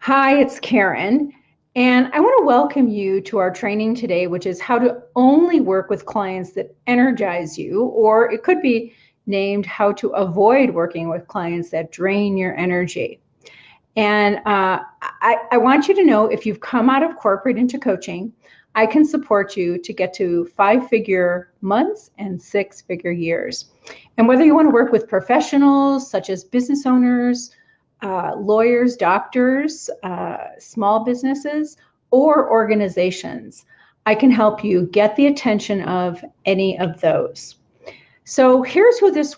Hi, it's Karen, and I want to welcome you to our training today, which is how to only work with clients that energize you, or it could be named how to avoid working with clients that drain your energy. And I want you to know if you've come out of corporate into coaching, I can support you to get to 5-figure months and 6-figure years. And whether you want to work with professionals such as business owners, lawyers, doctors, small businesses, or organizations, I can help you get the attention of any of those. So here's who this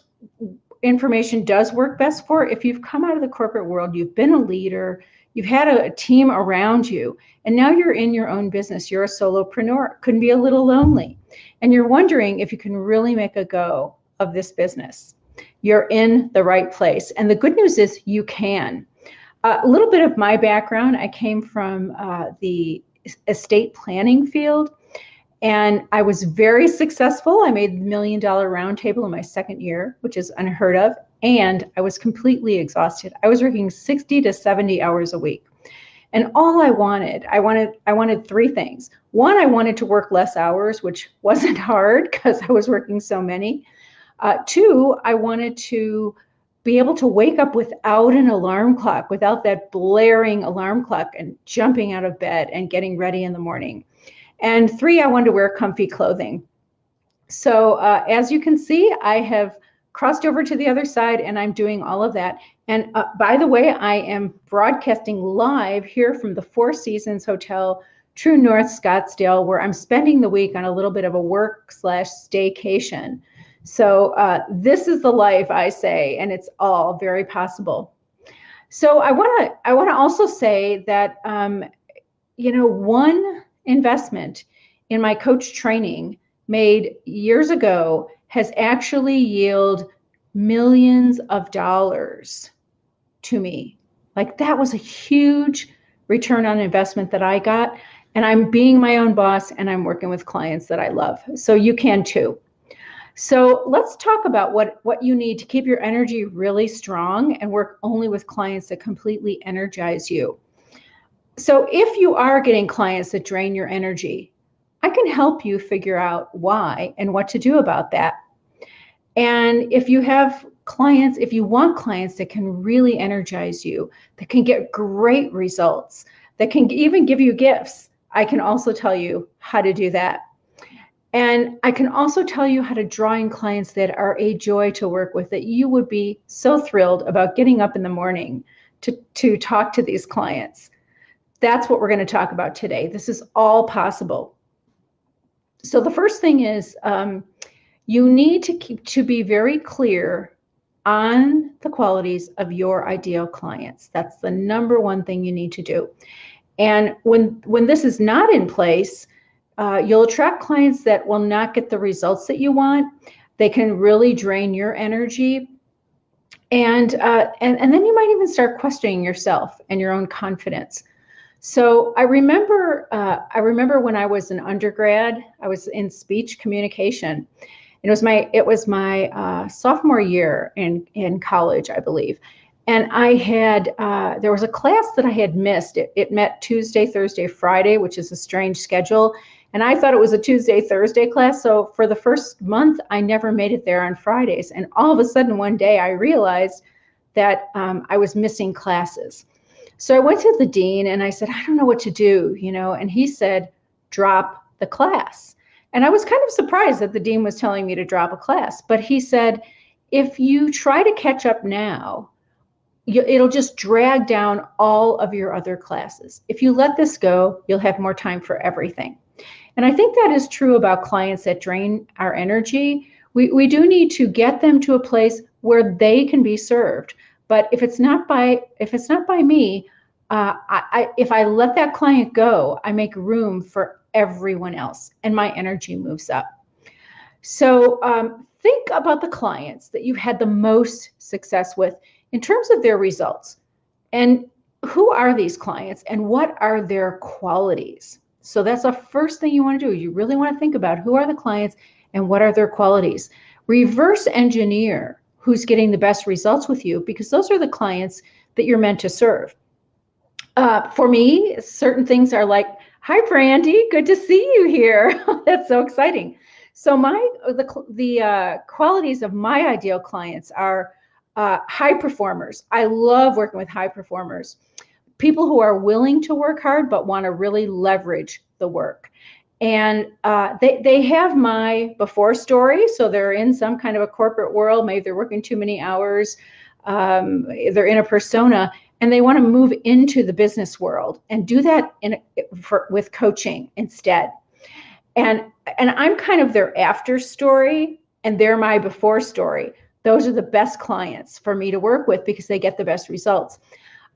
information does work best for. If you've come out of the corporate world, you've been a leader, you've had a team around you, and now you're in your own business, you're a solopreneur, can be a little lonely, and you're wondering if you can really make a go of this business. You're in the right place. And the good news is you can. A little bit of my background, I came from the estate planning field, and I was very successful. I made the $1 Million Roundtable in my second year, which is unheard of. And I was completely exhausted. I was working 60 to 70 hours a week. And all I wanted three things. One, I wanted to work less hours, which wasn't hard because I was working so many. Two, I wanted to be able to wake up without an alarm clock, without that blaring alarm clock, and jumping out of bed and getting ready in the morning. And three, I wanted to wear comfy clothing. So as you can see, I have crossed over to the other side, and I'm doing all of that. And by the way, I am broadcasting live here from the Four Seasons Hotel, True North, Scottsdale, where I'm spending the week on a little bit of a work/staycation. So this is the life, I say, and it's all very possible. So I want to also say that one investment in my coach training made years ago has actually yielded millions of dollars to me. Like, that was a huge return on investment that I got, and I'm being my own boss, and I'm working with clients that I love. So you can too. So let's talk about what you need to keep your energy really strong and work only with clients that completely energize you. So if you are getting clients that drain your energy, I can help you figure out why and what to do about that. And if you have clients, if you want clients that can really energize you, that can get great results, that can even give you gifts, I can also tell you how to do that. And I can also tell you how to draw in clients that are a joy to work with, that you would be so thrilled about getting up in the morning to talk to these clients. That's what we're going to talk about today. This is all possible. So the first thing is you need to be very clear on the qualities of your ideal clients. That's the number one thing you need to do. And when this is not in place, you'll attract clients that will not get the results that you want. They can really drain your energy. And then you might even start questioning yourself and your own confidence. So I remember when I was an undergrad, I was in speech communication. It was my sophomore year in college, I believe. And I had, there was a class that I had missed. It met Tuesday, Thursday, Friday, which is a strange schedule. And I thought it was a Tuesday, Thursday class. So for the first month, I never made it there on Fridays. And all of a sudden one day I realized that I was missing classes. So I went to the dean and I said, I don't know what to do, and he said, drop the class. And I was kind of surprised that the dean was telling me to drop a class. But he said, if you try to catch up now, it'll just drag down all of your other classes. If you let this go, you'll have more time for everything. And I think that is true about clients that drain our energy. We do need to get them to a place where they can be served. But if it's not by me, if I let that client go, I make room for everyone else, and my energy moves up. So think about the clients that you've had the most success with in terms of their results, and who are these clients, and what are their qualities? So that's the first thing you want to do. You really want to think about who are the clients and what are their qualities. Reverse engineer who's getting the best results with you, because those are the clients that you're meant to serve. For me, certain things are like, "Hi, Brandy, good to see you here." That's so exciting. So the qualities of my ideal clients are high performers. I love working with high performers, people who are willing to work hard but want to really leverage the work. And they have my before story, so they're in some kind of a corporate world. Maybe they're working too many hours. They're in a persona, and they want to move into the business world and do that with coaching instead. And I'm kind of their after story, and they're my before story. Those are the best clients for me to work with because they get the best results.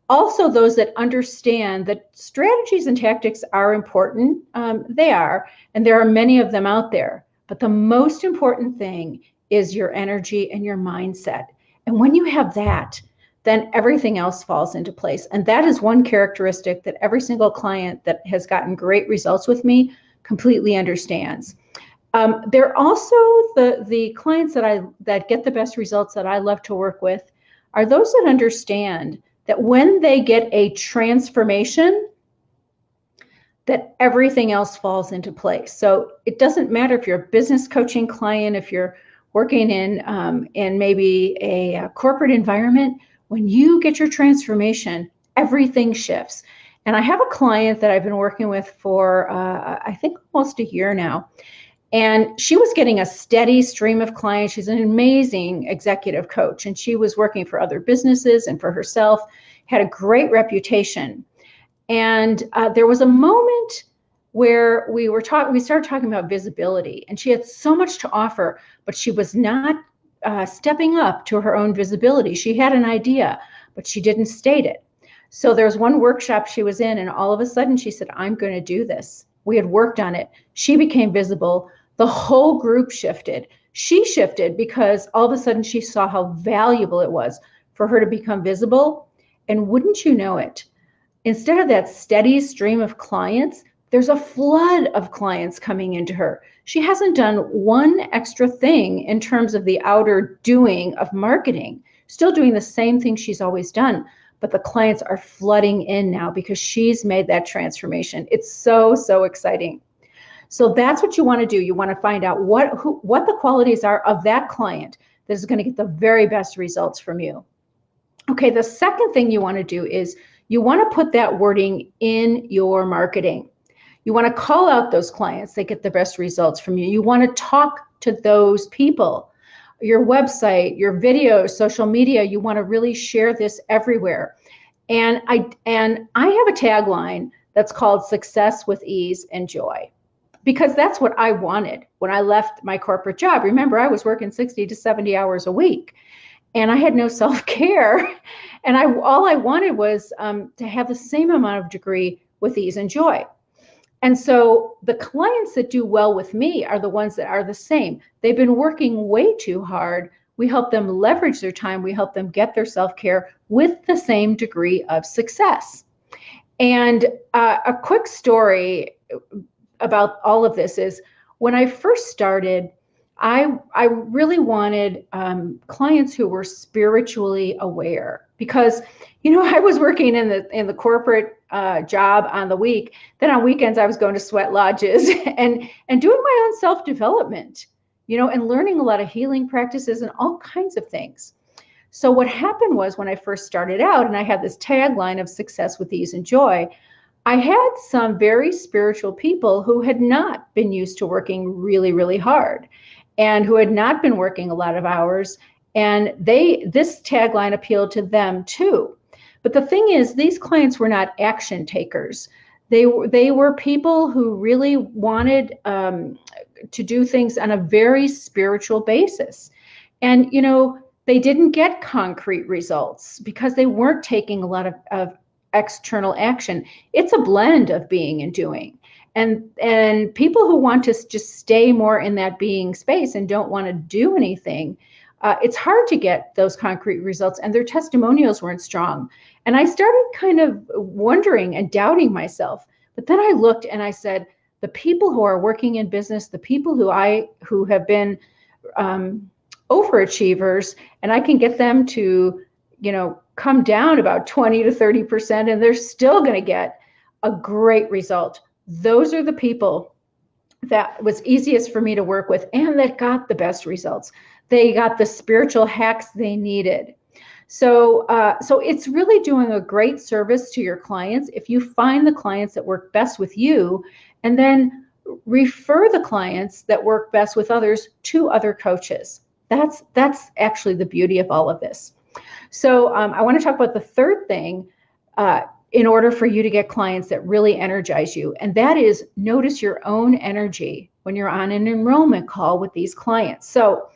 Also, those that understand that strategies and tactics are important. They are, and there are many of them out there. But the most important thing is your energy and your mindset. And when you have that, then everything else falls into place. And that is one characteristic that every single client that has gotten great results with me completely understands. They're also the clients that get the best results that I love to work with are those that understand that when they get a transformation, that everything else falls into place. So it doesn't matter if you're a business coaching client, if you're working in maybe a corporate environment, when you get your transformation, everything shifts. And I have a client that I've been working with for, I think, almost a year now. And she was getting a steady stream of clients. She's an amazing executive coach, and she was working for other businesses and for herself, had a great reputation. And there was a moment where we started talking about visibility, and she had so much to offer, but she was not stepping up to her own visibility. She had an idea, but she didn't state it. So there was one workshop she was in, and all of a sudden she said, "I'm going to do this." We had worked on it. She became visible. The whole group shifted. She shifted because all of a sudden she saw how valuable it was for her to become visible. And wouldn't you know it, instead of that steady stream of clients, there's a flood of clients coming into her. She hasn't done one extra thing in terms of the outer doing of marketing, still doing the same thing she's always done. But the clients are flooding in now because she's made that transformation. It's so, so exciting. So that's what you want to do. You want to find out what the qualities are of that client that is going to get the very best results from you. Okay, the second thing you want to do is you want to put that wording in your marketing. You want to call out those clients that get the best results from you. You want to talk to those people. Your website, your videos, social media, you want to really share this everywhere. And I have a tagline that's called Success with Ease and Joy, because that's what I wanted when I left my corporate job. Remember, I was working 60 to 70 hours a week, and I had no self-care. And all I wanted was to have the same amount of degree with ease and joy. And so the clients that do well with me are the ones that are the same. They've been working way too hard. We help them leverage their time. We help them get their self-care with the same degree of success. And a quick story about all of this is when I first started, I really wanted clients who were spiritually aware, because I was working in the corporate job on the week. Then on weekends I was going to sweat lodges and doing my own self-development, and learning a lot of healing practices and all kinds of things. So what happened was, when I first started out and I had this tagline of Success with Ease and Joy, I had some very spiritual people who had not been used to working really, really hard, and who had not been working a lot of hours. And this tagline appealed to them too. But the thing is, these clients were not action takers. They were people who really wanted to do things on a very spiritual basis. And, they didn't get concrete results because they weren't taking a lot of external action. It's a blend of being and doing. And people who want to just stay more in that being space and don't want to do anything, it's hard to get those concrete results, and their testimonials weren't strong. And I started kind of wondering and doubting myself. But then I looked and I said, the people who are working in business, the people who have been overachievers, and I can get them to, come down about 20 to 30%, and they're still going to get a great result. Those are the people that was easiest for me to work with and that got the best results. They got the spiritual hacks they needed. So it's really doing a great service to your clients if you find the clients that work best with you, and then refer the clients that work best with others to other coaches. That's actually the beauty of all of this. So I want to talk about the third thing in order for you to get clients that really energize you, and that is notice your own energy when you're on an enrollment call with these clients. So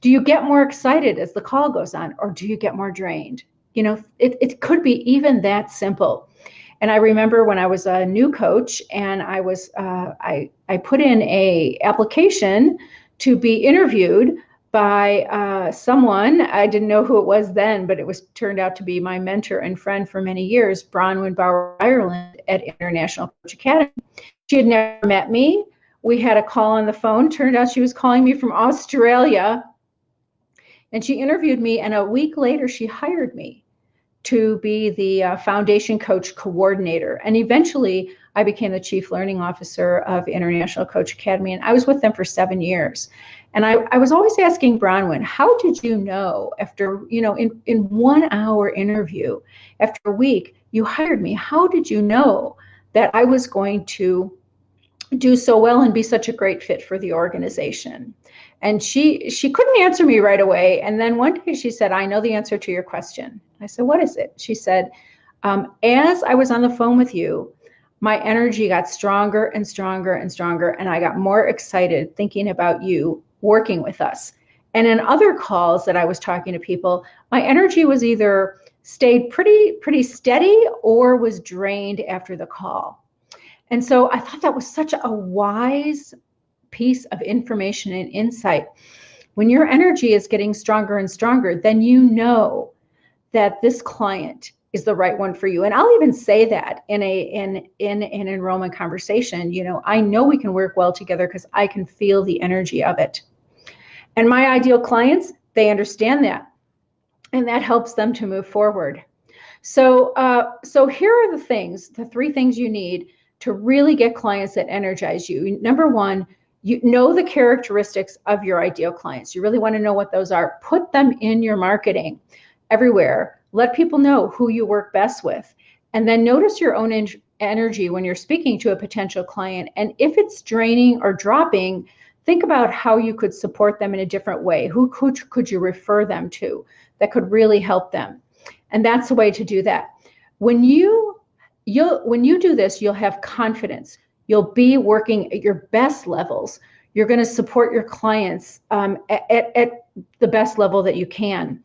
do you get more excited as the call goes on, or do you get more drained? You know, it could be even that simple. And I remember when I was a new coach and I was I put in a application to be interviewed by someone. I didn't know who it was then, but it was turned out to be my mentor and friend for many years, Bronwyn Bauer Ireland at International Coach Academy. She had never met me. We had a call on the phone. Turned out she was calling me from Australia. And she interviewed me, and a week later, she hired me to be the foundation coach coordinator. And eventually, I became the chief learning officer of International Coach Academy, and I was with them for 7 years. And I was always asking Bronwyn, how did you know after, in 1 hour interview, after a week, you hired me? How did you know that I was going to do so well and be such a great fit for the organization? And she couldn't answer me right away. And then one day she said, I know the answer to your question. I said, what is it? She said, as I was on the phone with you, my energy got stronger and stronger and stronger. And I got more excited thinking about you working with us. And in other calls that I was talking to people, my energy was either stayed pretty steady or was drained after the call. And so I thought that was such a wise piece of information and insight. When your energy is getting stronger and stronger, then you know that this client is the right one for you. And I'll even say that in an enrollment conversation. I know we can work well together because I can feel the energy of it. And my ideal clients, they understand that, and that helps them to move forward. So here are the 3 things you need to really get clients that energize you. Number 1, you know the characteristics of your ideal clients. You really want to know what those are. Put them in your marketing everywhere. Let people know who you work best with. And then notice your own energy when you're speaking to a potential client. And if it's draining or dropping, think about how you could support them in a different way. Who could you refer them to that could really help them? And that's the way to do that. When you do this, you'll have confidence. You'll be working at your best levels. You're going to support your clients at the best level that you can.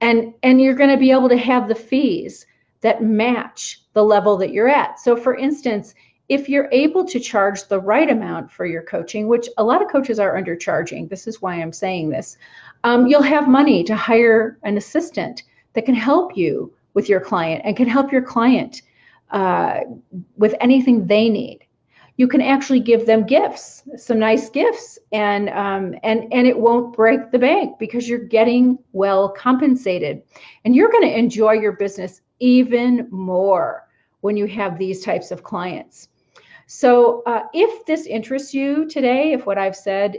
And you're going to be able to have the fees that match the level that you're at. So for instance, if you're able to charge the right amount for your coaching, which a lot of coaches are undercharging, this is why I'm saying this, you'll have money to hire an assistant that can help you with your client and can help your client with anything they need. You can actually give them gifts, some nice gifts, and it won't break the bank because you're getting well compensated. And you're going to enjoy your business even more when you have these types of clients. So if this interests you today, if what I've said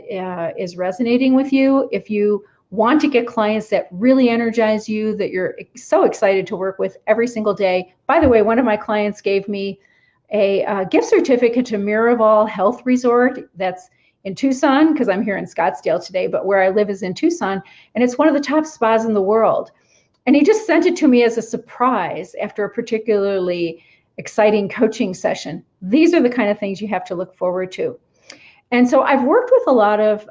is resonating with you, if you want to get clients that really energize you, that you're so excited to work with every single day. By the way, one of my clients gave me a gift certificate to Miraval Health Resort that's in Tucson, because I'm here in Scottsdale today, but where I live is in Tucson, and it's one of the top spas in the world. And he just sent it to me as a surprise after a particularly exciting coaching session. These are the kind of things you have to look forward to. And so I've worked with a lot of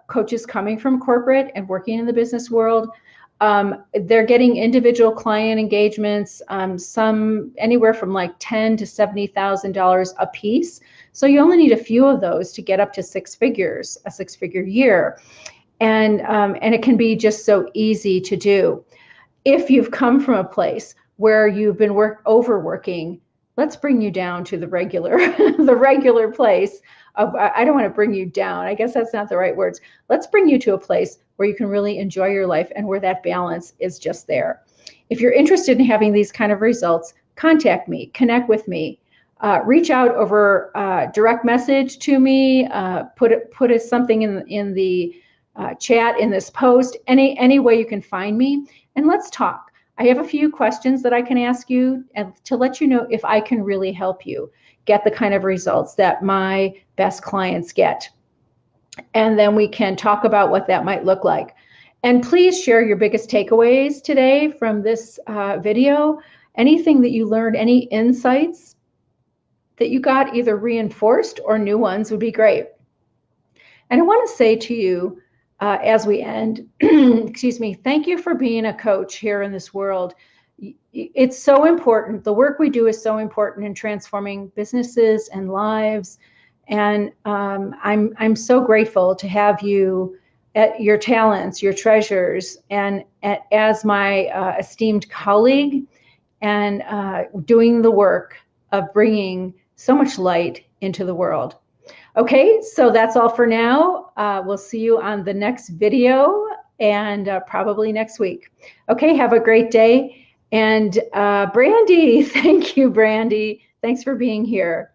coaches coming from corporate and working in the business world. They're getting individual client engagements, some anywhere from like $10,000 to $70,000 a piece. So you only need a few of those to get up to 6 figures, a 6-figure year. And it can be just so easy to do. If you've come from a place where you've been overworking, let's bring you down to the regular place of, I don't want to bring you down. I guess that's not the right words. Let's bring you to a place where you can really enjoy your life and where that balance is just there. If you're interested in having these kind of results, contact me, connect with me, reach out over direct message to me, put something in the chat in this post, any way you can find me, and let's talk. I have a few questions that I can ask you and to let you know if I can really help you get the kind of results that my best clients get. And then we can talk about what that might look like. And please share your biggest takeaways today from this video. Anything that you learned, any insights that you got either reinforced or new ones would be great. And I want to say to you as we end, excuse me, thank you for being a coach here in this world. It's so important. The work we do is so important in transforming businesses and lives. And I'm so grateful to have you at your talents, your treasures, and as my esteemed colleague, and doing the work of bringing so much light into the world. Okay, so that's all for now. We'll see you on the next video and probably next week. Okay, have a great day. And Brandy, thank you, Brandy. Thanks for being here.